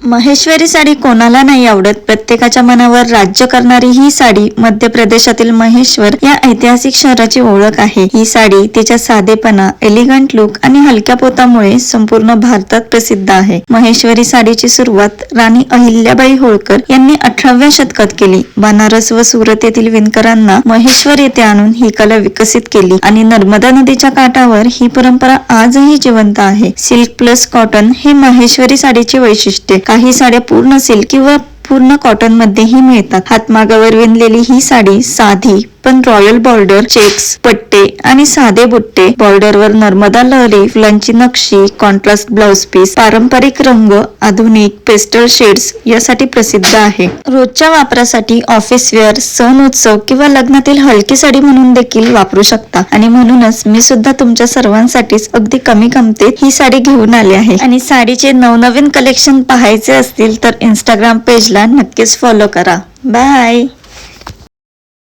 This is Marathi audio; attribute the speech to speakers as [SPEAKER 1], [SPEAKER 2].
[SPEAKER 1] महेश्वरी साडी कोणाला नाही आवडत. प्रत्येकाच्या मनावर राज्य करणारी ही साडी मध्य प्रदेशातील महेश्वर या ऐतिहासिक शहराची ओळख आहे. ही साडी तिच्या साधेपणा, एलिगंट लुक आणि हलक्या पोतामुळे संपूर्ण भारतात प्रसिद्ध आहे. महेश्वरी साडीची सुरुवात राणी अहिल्याबाई होळकर यांनी 18व्या शतकात केली. बनारस व सुरत येथील विणकरांना महेश्वर येथे आणून ही कला विकसित केली आणि नर्मदा नदीच्या काठावर ही परंपरा आजही जिवंत आहे. सिल्क प्लस कॉटन हे महेश्वरी साडीचे वैशिष्ट्य. काही साड्या पूर्ण सिल्क किंवा पूर्ण कॉटन मध्येही मिळतात. हातमागावर विणलेली ही साडी साधी पण रॉयल बॉर्डर, चेक्स, पट्टे आणि साधे बुट्टे, बॉर्डरवर नर्मदा लहरी, फुलांची नक्षी, कॉन्ट्रास्ट ब्लाउज पीस, पारंपरिक रंग, आधुनिक पेस्टल शेड्स यासाठी प्रसिद्ध आहे. रोजच्या वापरासाठी ऑफिस वेअर, सण उत्सव किंवा लग्नातील हलकी साडी म्हणून देखील वापरू शकता. आणि म्हणूनच मी सुद्धा तुमच्या सर्वांसाठीच अगदी कमी किमतीत ही साडी घेऊन आली आहे. आणि साडीचे नवनवीन कलेक्शन पाहायचे असतील तर इंस्टाग्राम पेजला नक्कीच फॉलो करा. बाय.